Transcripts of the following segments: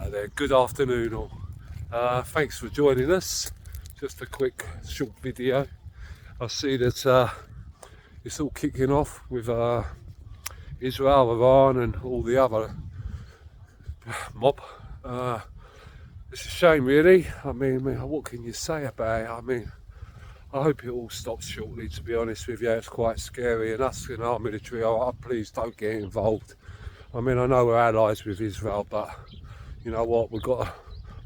Right there, good afternoon all. Thanks for joining us. Just a quick short video. I see that it's all kicking off with Israel, Iran and all the other mob. It's a shame really. I mean, what can you say about it? I mean, I hope it all stops shortly, to be honest with you. It's quite scary, and us in our military, please don't get involved. I mean, I know we're allies with Israel, but you know what,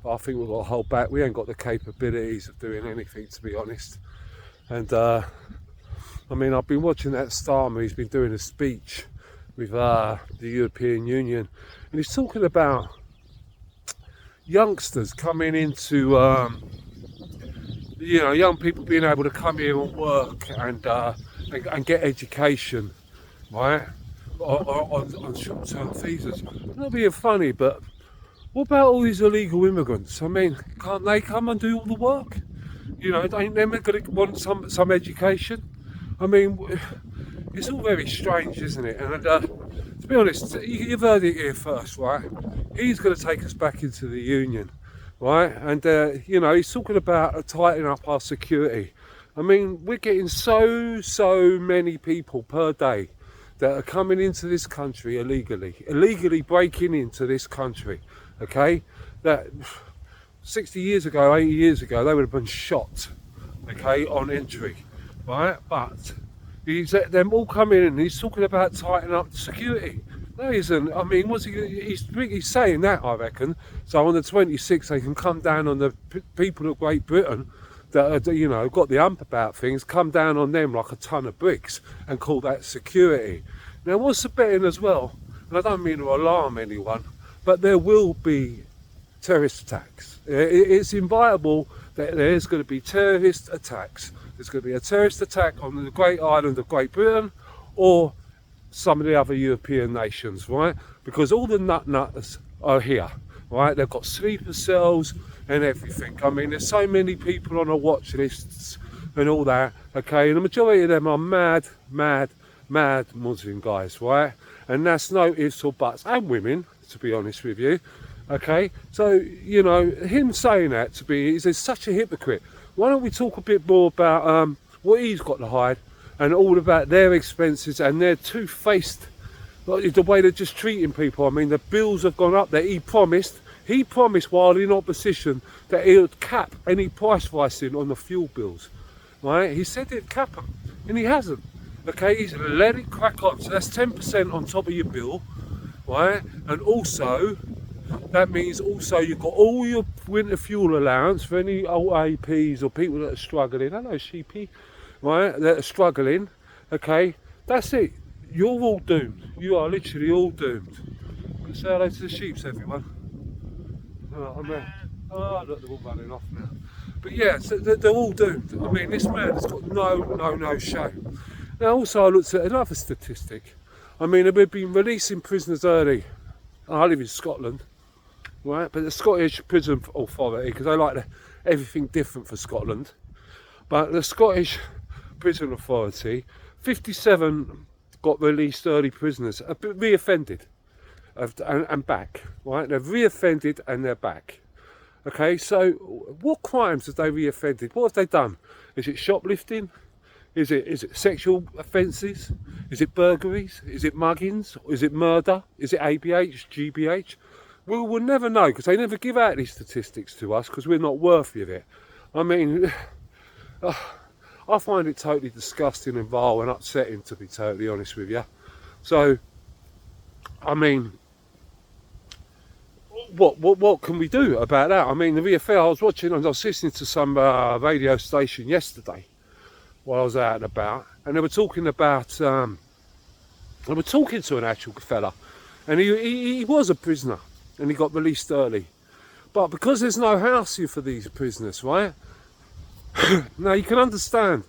I think we've got to hold back. We ain't got the capabilities of doing anything, to be honest. And I mean, I've been watching that Starmer. He's been doing a speech with the European Union, and he's talking about youngsters coming into you know, young people being able to come here and work and get education, right, on short-term visas. I'm not being funny, but what about all these illegal immigrants? I mean, can't they come and do all the work? You know, ain't them going to want some education? I mean, it's all very strange, isn't it? And to be honest, you've heard it here first, right? He's going to take us back into the Union, right? And, you know, he's talking about tightening up our security. I mean, we're getting so many people per day that are coming into this country illegally breaking into this country, okay? That 60 years ago, 80 years ago, they would have been shot, okay, on entry, right? But he's let them all come in and he's talking about tightening up the security. No, he isn't. I mean, he's saying that, I reckon. So on the 26th, they can come down on the people of Great Britain that are, you know, got the ump about things, come down on them like a ton of bricks and call that security. Now, what's the betting as well? And I don't mean to alarm anyone, but there will be terrorist attacks. It's inevitable that there's going to be terrorist attacks. There's going to be a terrorist attack on the great island of Great Britain or some of the other European nations, right? Because all the nutters are here, right? They've got sleeper cells and everything. I mean, there's so many people on the watch lists and all that, okay? And the majority of them are mad Muslim guys, right? And that's no ifs or buts, and women, to be honest with you, okay? So, you know, him saying that he's such a hypocrite. Why don't we talk a bit more about what he's got to hide and all about their expenses and their two-faced, like, the way they're just treating people. I mean, the bills have gone up that he promised while in opposition that he would cap any price rising on the fuel bills, right? He said he'd cap them, and he hasn't. Okay, he's let it crack on. So that's 10% on top of your bill, right? And also, that means also you've got all your winter fuel allowance for any old APs or people that are struggling. Hello, sheepy, right? That are struggling. Okay, that's it. You're all doomed. You are literally all doomed. Say hello to the sheeps, everyone. Oh, look, they're all running off now. But yeah, so they're all doomed. I mean, this man has got no shame. Now, also, I looked at another statistic. I mean, we've been releasing prisoners early. I live in Scotland, right? But the Scottish Prison Authority, because they like everything different for Scotland. But the Scottish Prison Authority, 57 got released early prisoners, reoffended and back, right? They've reoffended and they're back. Okay, so what crimes have they reoffended? What have they done? Is it shoplifting? Is it sexual offences? Is it burglaries? Is it muggings? Is it murder? Is it ABH, GBH? We'll never know, because they never give out these statistics to us because we're not worthy of it. I mean, I find it totally disgusting and vile and upsetting, to be totally honest with you. So, I mean, what can we do about that? I mean, the VFL, I was listening to some radio station yesterday while I was out and about, and they were talking about, they were talking to an actual fella, and he was a prisoner, and he got released early. But because there's no house here for these prisoners, right? Now, you can understand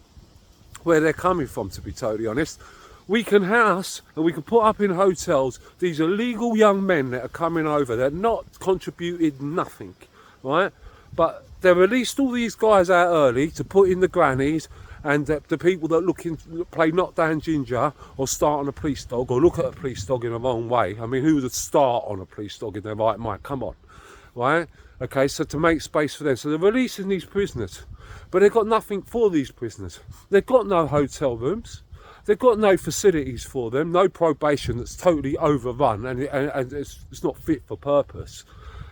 where they're coming from, to be totally honest. We can house and we can put up in hotels these illegal young men that are coming over. They're not contributed nothing, right? But they released all these guys out early to put in the grannies and the people that play knock down ginger or start on a police dog or look at a police dog in the wrong way. I mean, who would start on a police dog in their right mind? Come on, right? Okay, so to make space for them. So they're releasing these prisoners, but they've got nothing for these prisoners. They've got no hotel rooms. They've got no facilities for them, no probation that's totally overrun and it's not fit for purpose.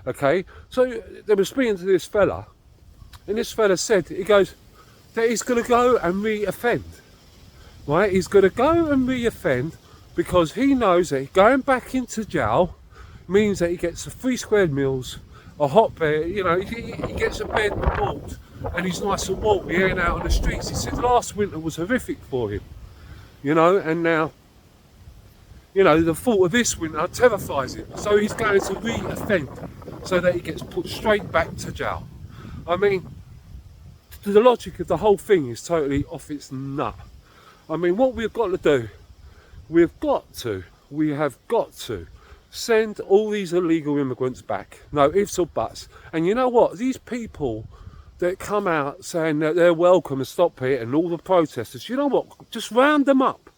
Okay, so they were speaking to this fella, and this fella said, he goes, that he's going to go and re-offend, right? He's going to go and re-offend because he knows that going back into jail means that he gets a 3 square meals, a hot bed, you know, he gets a bed and board, and he's nice and warm. He ain't out on the streets. He said last winter was horrific for him, you know, and now, you know, the thought of this winter terrifies him. So he's going to re-offend so that he gets put straight back to jail. I mean, the logic of the whole thing is totally off its nut. I mean, what we've got to do, we have got to send all these illegal immigrants back. No ifs or buts. And you know what? These people that come out saying that they're welcome and stop it, and all the protesters, you know what? Just round them up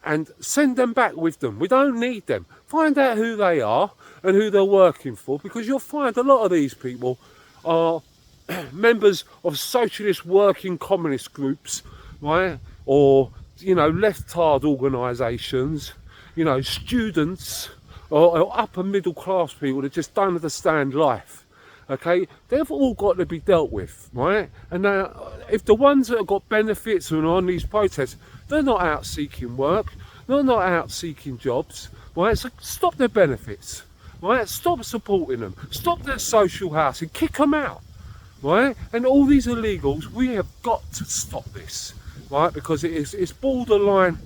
and send them back with them. We don't need them. Find out who they are and who they're working for, because you'll find a lot of these people are members of socialist working communist groups, right? Or, you know, leftard organisations, you know, students, or upper middle class people that just don't understand life. Okay, they've all got to be dealt with, right? And now, if the ones that have got benefits and are on these protests, they're not out seeking work, they're not out seeking jobs, right? So stop their benefits, right? Stop supporting them, stop their social housing, kick them out, right? And all these illegals, we have got to stop this, right? Because it's borderline.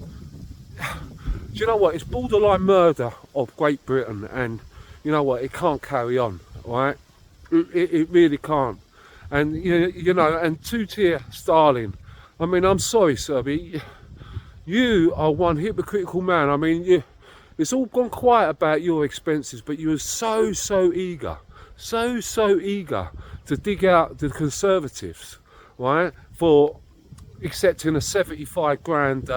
Do you know what? It's borderline murder of Great Britain, and you know what? It can't carry on, right? It really can't. And you know, and two-tier Stalin. I mean, I'm sorry, sir, but you are one hypocritical man. I mean, it's all gone quiet about your expenses, but you were so eager to dig out the Conservatives, right, for accepting a 75 grand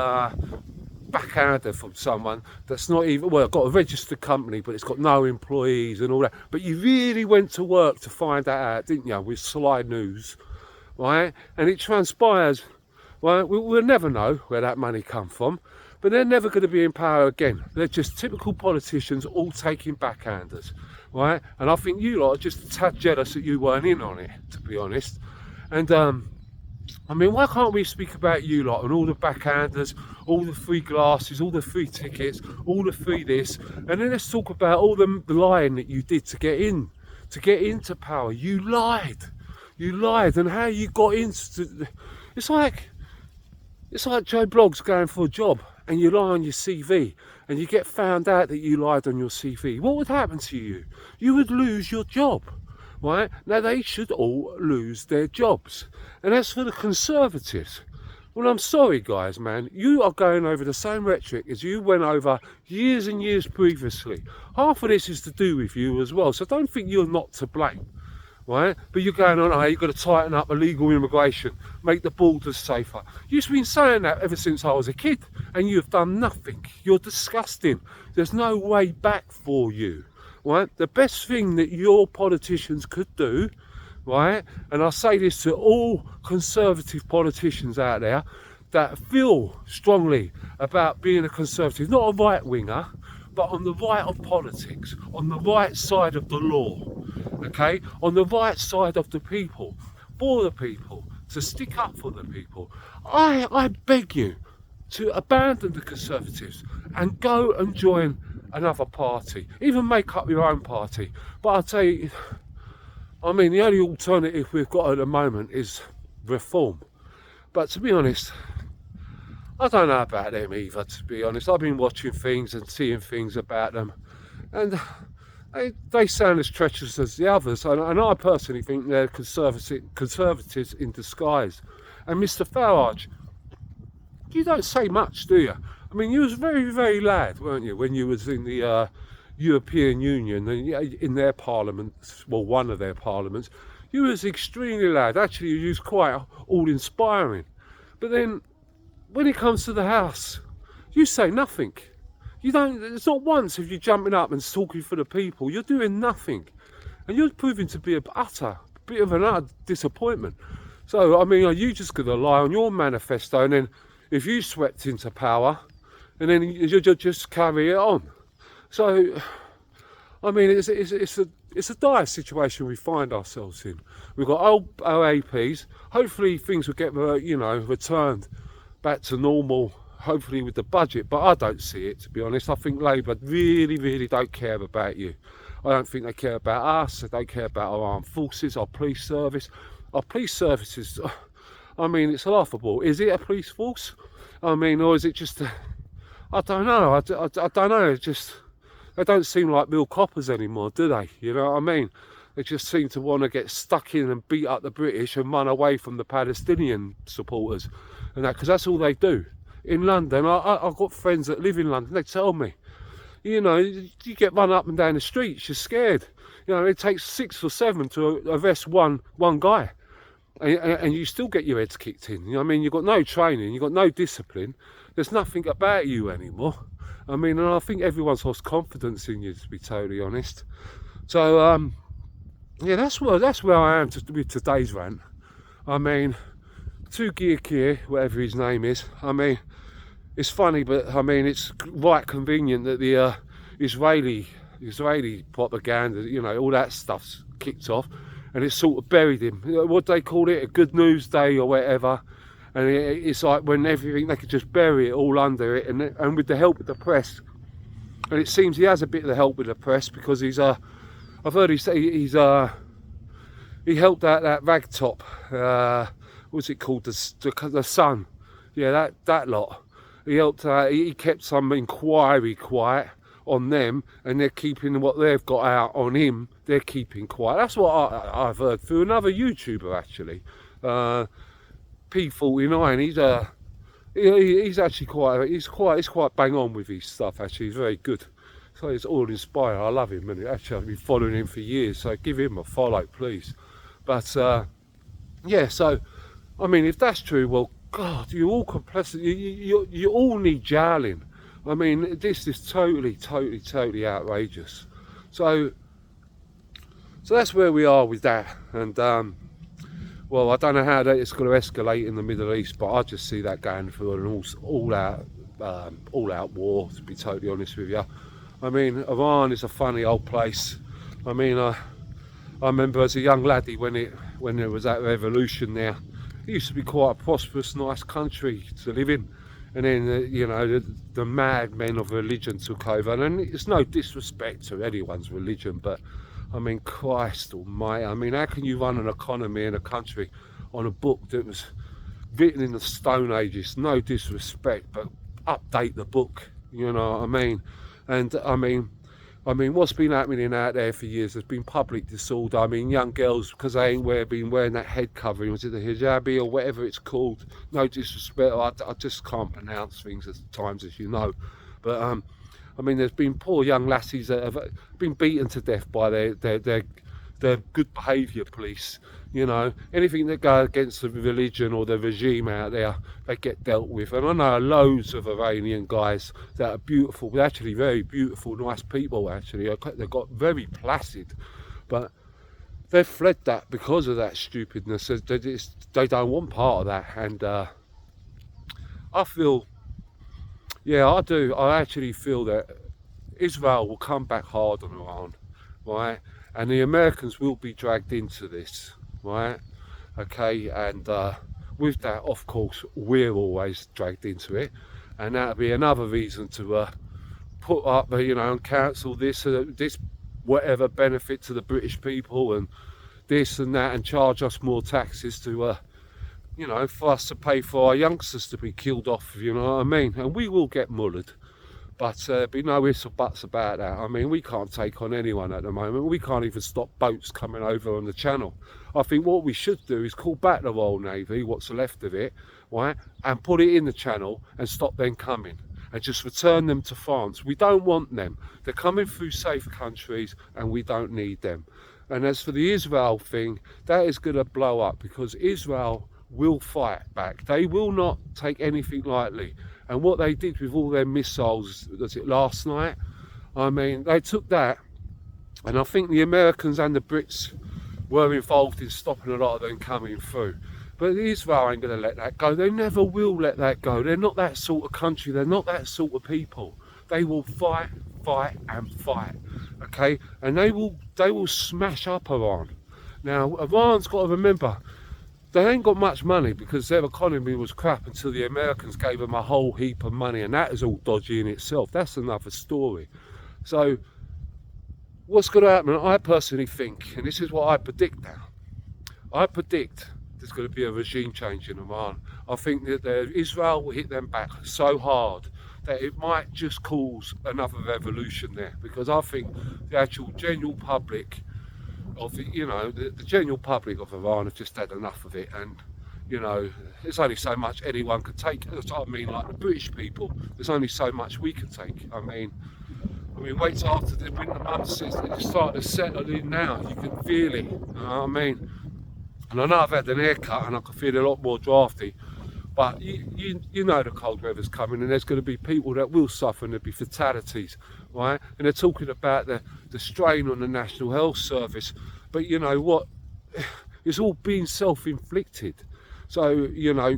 backhander from someone that's not even, well, got a registered company, but it's got no employees and all that. But you really went to work to find that out, didn't you, with Sly News, right? And it transpires, well, we'll never know where that money come from, but they're never going to be in power again. They're just typical politicians all taking backhanders, right? And I think you lot are just a tad jealous that you weren't in on it, to be honest. And I mean, why can't we speak about you lot and all the backhanders, all the free glasses, all the free tickets, all the free this, and then let's talk about all the lying that you did to get into power. You lied, and how you got into. It's like Joe Bloggs going for a job, and you lie on your CV, and you get found out that you lied on your CV. What would happen to you? You would lose your job. Right? Now they should all lose their jobs. And as for the Conservatives, well, I'm sorry guys, man, you are going over the same rhetoric as you went over years and years previously. Half of this is to do with you as well, so don't think you're not to blame, right? But you're going on, you've got to tighten up illegal immigration, make the borders safer. You've been saying that ever since I was a kid, and you've done nothing. You're disgusting. There's no way back for you. Right, the best thing that your politicians could do, right, and I say this to all Conservative politicians out there that feel strongly about being a Conservative, not a right winger, but on the right of politics, on the right side of the law, okay, on the right side of the people, for the people, to stick up for the people. I beg you to abandon the Conservatives and go and join another party, even make up your own party. But I'll tell you, I mean, the only alternative we've got at the moment is reform. But to be honest, I don't know about them either, to be honest. I've been watching things and seeing things about them, and they sound as treacherous as the others, and I personally think they're conservatives in disguise. And Mr. Farage, you don't say much, do you? I mean, you was very lad, weren't you, when you was in the European Union, in their parliament, well, one of their parliaments. You was extremely lad. Actually, you was quite all-inspiring. But then, when it comes to the House, you say nothing. You don't. It's not once if you're jumping up and talking for the people. You're doing nothing. and you're proving to be a bit of an utter disappointment. So, I mean, are you just going to lie on your manifesto, and then if you swept into power, and then you just carry it on? So, I mean, it's a dire situation we find ourselves in. We've got old OAPs. Hopefully, things will get returned back to normal. Hopefully, with the budget, but I don't see it, to be honest. I think Labour really don't care about you. I don't think they care about us. They don't care about our armed forces, our police service. Our police services, I mean, it's laughable. Is it a police force? I mean, or is it just I don't know. I don't know. It's just, they don't seem like real coppers anymore, do they? You know what I mean? They just seem to want to get stuck in and beat up the British and run away from the Palestinian supporters, and that, because that's all they do. In London, I've got friends that live in London. They tell me, you know, you get run up and down the streets, you're scared. You know, it takes 6 or 7 to arrest one guy. And you still get your heads kicked in. You know what I mean? You've got no training, you've got no discipline. There's nothing about you anymore. I mean, and I think everyone's lost confidence in you, to be totally honest. So, yeah, that's where I am with today's rant. I mean, Gear Kier, whatever his name is. I mean, it's funny, but I mean, it's right convenient that the Israeli propaganda, you know, all that stuff's kicked off. And it's sort of buried him. What they call it, a good news day or whatever. And it's like when everything, they could just bury it all under it. And with the help of the press, and it seems he has a bit of the help with the press, because he's I've heard he helped out that ragtop. What's it called? The Sun. Yeah, that lot. He helped. He kept some inquiry quiet on them, and they're keeping what they've got out on him. They're keeping quiet. That's what I've heard through another YouTuber, actually, P49. He's actually he's quite bang on with his stuff. Actually, he's very good. So it's all inspiring. I love him, and actually I've been following him for years. So give him a follow, please. But yeah, so I mean, if that's true, well, God, you're all complicit. You all need jailing. I mean, this is totally outrageous. So that's where we are with that. And well, I don't know how it's going to escalate in the Middle East, but I just see that going through an all-out war, to be totally honest with you. I mean, Iran is a funny old place. I mean, I remember as a young laddie when there was that revolution there. It used to be quite a prosperous, nice country to live in. And then, you know, the madmen of religion took over. And it's no disrespect to anyone's religion, but, I mean, Christ almighty. I mean, how can you run an economy in a country on a book that was written in the Stone Ages? No disrespect, but update the book, you know what I mean? And, I mean, what's been happening out there for years? There's been public disorder. I mean, young girls, because they ain't been wearing that head covering, was it the hijabi or whatever it's called? No disrespect, I just can't pronounce things at times, as you know. But I mean, there's been poor young lassies that have been beaten to death by their good behaviour police. You know, anything that goes against the religion or the regime out there, they get dealt with. And I know loads of Iranian guys that are beautiful, they're actually very beautiful, nice people. Actually, they've got very placid, but they've fled that because of that stupidness. They don't want part of that. And I feel, yeah, I do. I actually feel that Israel will come back hard on Iran, right? And the Americans will be dragged into this. Right, okay, and with that, of course, we're always dragged into it, and that'll be another reason to put up, you know, and cancel this whatever benefit to the British people, and this and that, and charge us more taxes to, you know, for us to pay for our youngsters to be killed off. You know what I mean? And we will get mullered. But be no ifs or buts about that. I mean, we can't take on anyone at the moment. We can't even stop boats coming over on the channel. I think what we should do is call back the Royal Navy, what's left of it, right, and put it in the channel and stop them coming, and just return them to France. We don't want them. They're coming through safe countries, and we don't need them. And as for the Israel thing, that is going to blow up, because Israel will fight back. They will not take anything lightly. And what they did with all their missiles, was it last night? I mean, they took that And I think the Americans and the Brits were involved in stopping a lot of them coming through. But Israel ain't going to let that go. They never will let that go. They're not that sort of country. They're not that sort of people. They will fight, fight and fight, okay? And they will smash up Iran. Now, Iran's got to remember, they ain't got much money because their economy was crap until the Americans gave them a whole heap of money, and that is all dodgy in itself. That's another story. So what's going to happen, I personally think, and this is what I predict now, I predict there's going to be a regime change in Iran. I think that Israel will hit them back so hard that it might just cause another revolution there, because I think the actual general public of the, the general public of Iran have just had enough of it, and there's only so much anyone could take. That's what I mean, like the British people, there's only so much we can take. I mean, wait till after the winter months, they start to settle in now. You can feel it, you know what I mean? And I know I've had an haircut and I can feel a lot more drafty, but you know the cold weather's coming, and there's going to be people that will suffer, and there'll be fatalities, right? And they're talking about the strain on the National Health Service, but you know what? It's all being self-inflicted. So,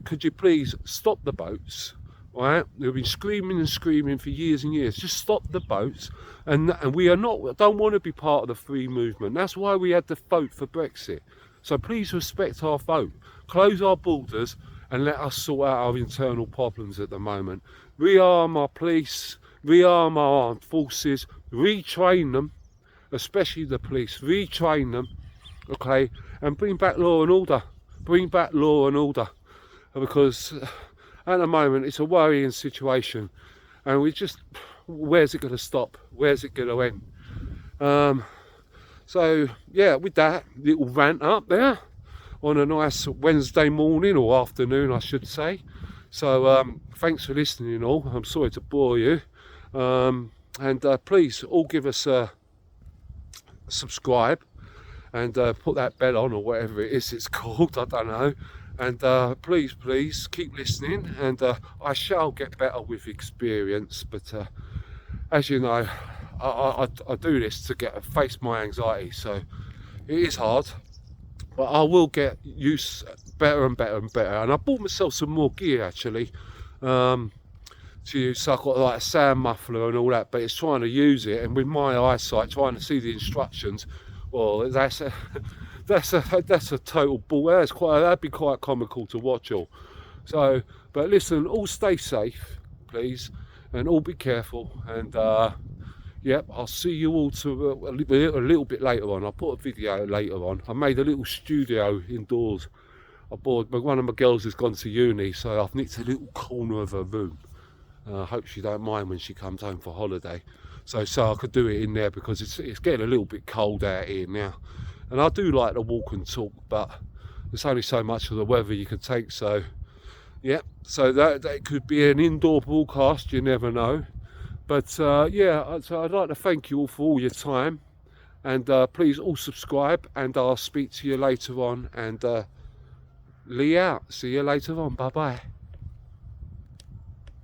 could you please stop the boats? Right, they've been screaming and screaming for years and years. Just stop the boats, and we don't want to be part of the free movement. That's why we had to vote for Brexit. So please respect our vote. Close our borders and let us sort out our internal problems at the moment. Rearm our police, rearm our armed forces, retrain them, especially the police. Retrain them, okay, and bring back law and order. Bring back law and order, because at the moment it's a worrying situation, and where's it going to stop? Where's it going to end? So yeah, with that little rant up there on a nice Wednesday morning, or afternoon I should say. So thanks for listening all. I'm sorry to bore you, and please all give us a subscribe, and put that bell on, or whatever it is it's called, I don't know. And please keep listening, and I shall get better with experience. But as you know, I do this to face my anxiety, so it is hard, but I will get used better and better and better. And I bought myself some more gear actually, to use. So I've got like a sound muffler and all that, but it's trying to use it, and with my eyesight trying to see the instructions, well, that's a total ball. That'd be quite comical to watch all. So, but listen, all stay safe, please, and all be careful. And yep, I'll see you all to a little bit later on. I'll put a video later on. I made a little studio indoors. One of my girls has gone to uni, so I've nicked a little corner of her room. I hope she don't mind when she comes home for holiday. So I could do it in there, because it's getting a little bit cold out here now. And I do like to walk and talk, but there's only so much of the weather you can take. So yeah, so that could be an indoor broadcast, you never know. But yeah, so I'd like to thank you all for all your time, and please all subscribe, and I'll speak to you later on. And Lee out. See you later on. Bye bye.